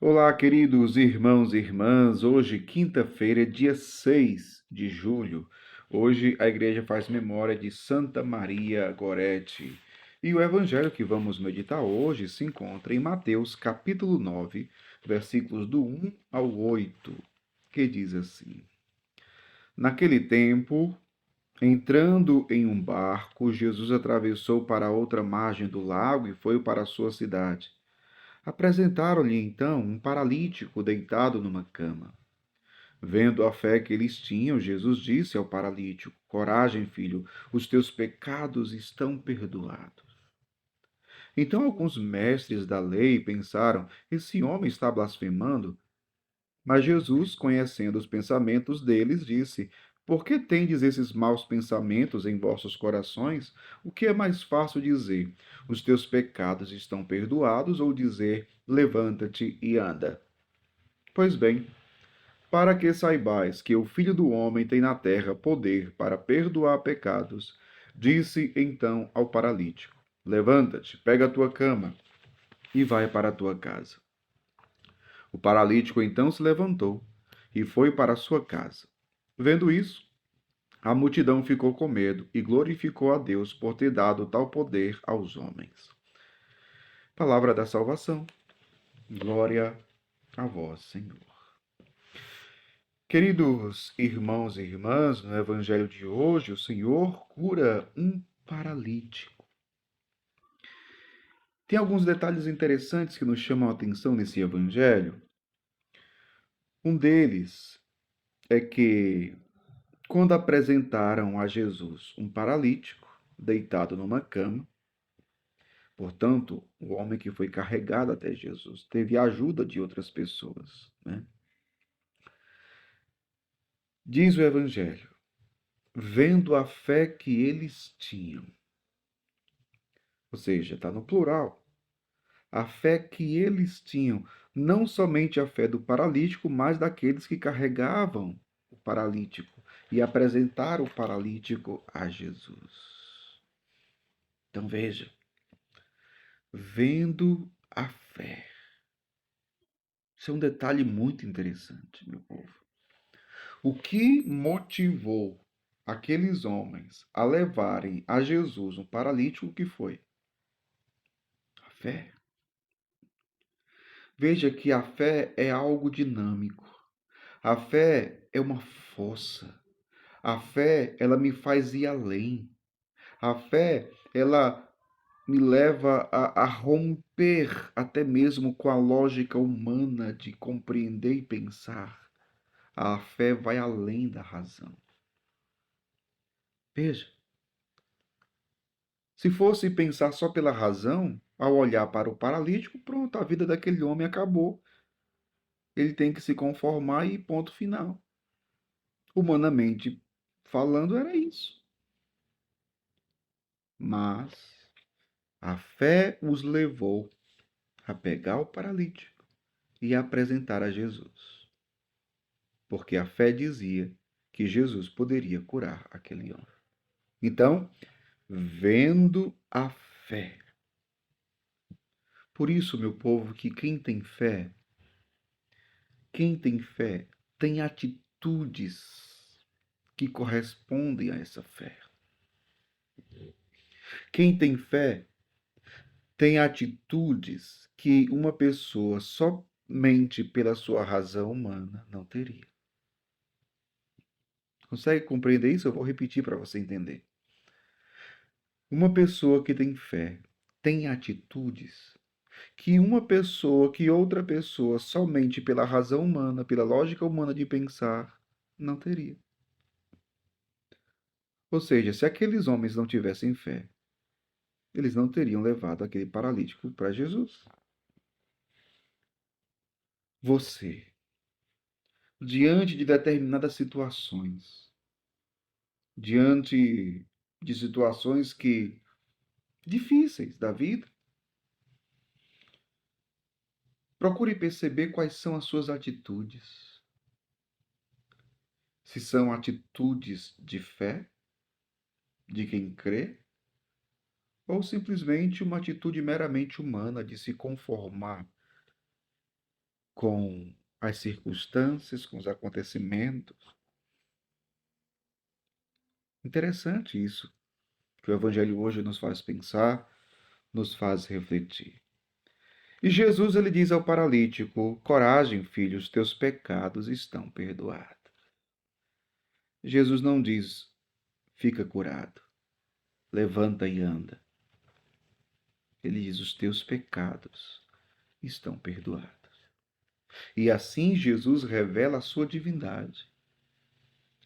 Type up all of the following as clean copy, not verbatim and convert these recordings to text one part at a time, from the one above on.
Olá, queridos irmãos e irmãs. Hoje, quinta-feira, dia 6 de julho. Hoje a igreja faz memória de Santa Maria Gorete. E o evangelho que vamos meditar hoje se encontra em Mateus, capítulo 9, versículos do 1 ao 8, que diz assim: Naquele tempo, entrando em um barco, Jesus atravessou para a outra margem do lago e foi para a sua cidade. Apresentaram-lhe então um paralítico deitado numa cama. Vendo a fé que eles tinham, Jesus disse ao paralítico: Coragem, filho, os teus pecados estão perdoados. Então alguns mestres da lei pensaram: Esse homem está blasfemando. Mas Jesus, conhecendo os pensamentos deles, disse: Por que tendes esses maus pensamentos em vossos corações? O que é mais fácil dizer: Os teus pecados estão perdoados, ou dizer: Levanta-te e anda? Pois bem, para que saibais que o Filho do Homem tem na terra poder para perdoar pecados, disse então ao paralítico: Levanta-te, pega a tua cama e vai para a tua casa. O paralítico então se levantou e foi para a sua casa. Vendo isso, a multidão ficou com medo e glorificou a Deus por ter dado tal poder aos homens. Palavra da salvação. Glória a vós, Senhor. Queridos irmãos e irmãs, no evangelho de hoje, o Senhor cura um paralítico. Tem alguns detalhes interessantes que nos chamam a atenção nesse evangelho. Um deles é que, quando apresentaram a Jesus um paralítico deitado numa cama, portanto, o homem que foi carregado até Jesus teve a ajuda de outras pessoas, né? Diz o Evangelho, vendo a fé que eles tinham, ou seja, está no plural, a fé que eles tinham, não somente a fé do paralítico, mas daqueles que carregavam o paralítico e apresentaram o paralítico a Jesus. Então veja, vendo a fé. Isso é um detalhe muito interessante, meu povo. O que motivou aqueles homens a levarem a Jesus um paralítico que foi? A fé. Veja que a fé é algo dinâmico. A fé é uma força. A fé, ela me faz ir além. A fé, ela me leva a romper até mesmo com a lógica humana de compreender e pensar. A fé vai além da razão. Veja, se fosse pensar só pela razão, ao olhar para o paralítico, pronto, a vida daquele homem acabou. Ele tem que se conformar e ponto final. Humanamente falando, era isso. Mas a fé os levou a pegar o paralítico e a apresentar a Jesus. Porque a fé dizia que Jesus poderia curar aquele homem. Então, vendo a fé. Por isso, meu povo, que quem tem fé, tem atitudes que correspondem a essa fé. Quem tem fé tem atitudes que uma pessoa somente pela sua razão humana não teria. Consegue compreender isso? Eu vou repetir para você entender. Uma pessoa que tem fé tem atitudes que outra pessoa, somente pela razão humana, pela lógica humana de pensar, não teria. Ou seja, se aqueles homens não tivessem fé, eles não teriam levado aquele paralítico para Jesus. Você, diante de determinadas situações, diante de situações que difíceis da vida, procure perceber quais são as suas atitudes. Se são atitudes de fé, de quem crê, ou simplesmente uma atitude meramente humana de se conformar com as circunstâncias, com os acontecimentos. Interessante isso, que o Evangelho hoje nos faz pensar, nos faz refletir. E Jesus ele diz ao paralítico: coragem, filho, os teus pecados estão perdoados. Jesus não diz: fica curado, levanta e anda. Ele diz: os teus pecados estão perdoados. E assim Jesus revela a sua divindade.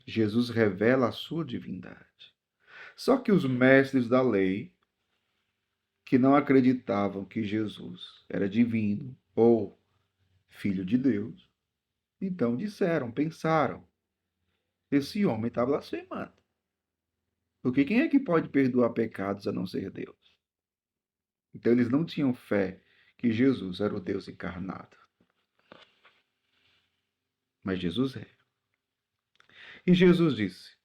Jesus revela a sua divindade. Só que os mestres da lei, que não acreditavam que Jesus era divino ou filho de Deus, então disseram, pensaram, esse homem está blasfemando. Porque quem é que pode perdoar pecados a não ser Deus? Então eles não tinham fé que Jesus era o Deus encarnado. Mas Jesus é. E Jesus disse: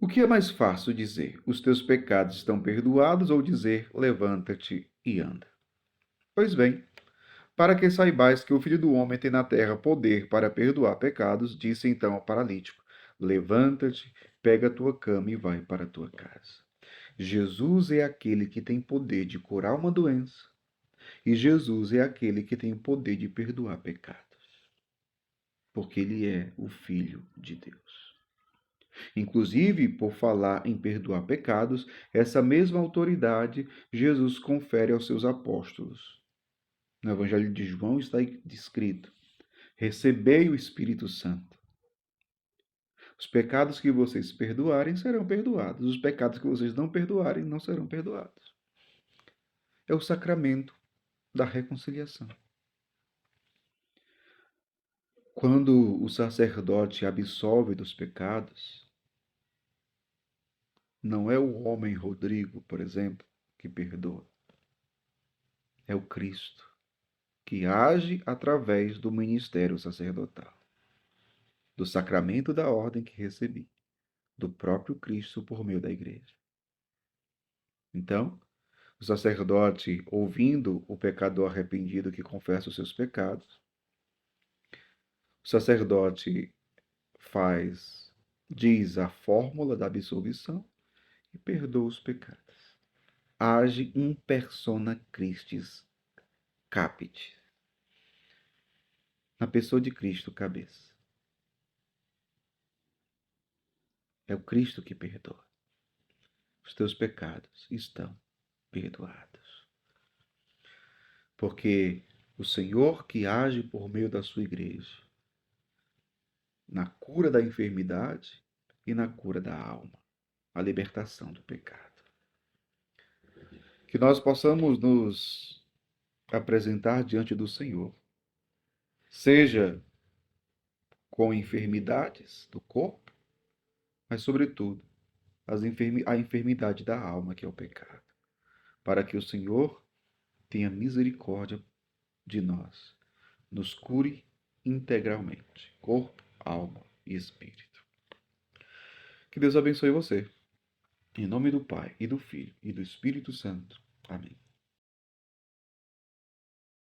o que é mais fácil dizer? Os teus pecados estão perdoados, ou dizer: levanta-te e anda? Pois bem, para que saibais que o Filho do Homem tem na terra poder para perdoar pecados, disse então ao paralítico: levanta-te, pega a tua cama e vai para a tua casa. Jesus é aquele que tem poder de curar uma doença, e Jesus é aquele que tem o poder de perdoar pecados, porque ele é o Filho de Deus. Inclusive, por falar em perdoar pecados, essa mesma autoridade Jesus confere aos seus apóstolos. No Evangelho de João está descrito: recebei o Espírito Santo. Os pecados que vocês perdoarem serão perdoados. Os pecados que vocês não perdoarem não serão perdoados. É o sacramento da reconciliação. Quando o sacerdote absolve dos pecados, não é o homem Rodrigo, por exemplo, que perdoa. É o Cristo, que age através do ministério sacerdotal, do sacramento da ordem que recebi, do próprio Cristo por meio da igreja. Então, o sacerdote, ouvindo o pecador arrependido que confessa os seus pecados, o sacerdote diz a fórmula da absolvição e perdoa os pecados. Age in persona Christis capit. Na pessoa de Cristo, cabeça. É o Cristo que perdoa. Os teus pecados estão perdoados. Porque o Senhor que age por meio da sua igreja, na cura da enfermidade e na cura da alma, a libertação do pecado. Que nós possamos nos apresentar diante do Senhor, seja com enfermidades do corpo, mas, sobretudo, a enfermidade da alma, que é o pecado, para que o Senhor tenha misericórdia de nós, nos cure integralmente, corpo, alma e espírito. Que Deus abençoe você. Em nome do Pai, e do Filho, e do Espírito Santo. Amém.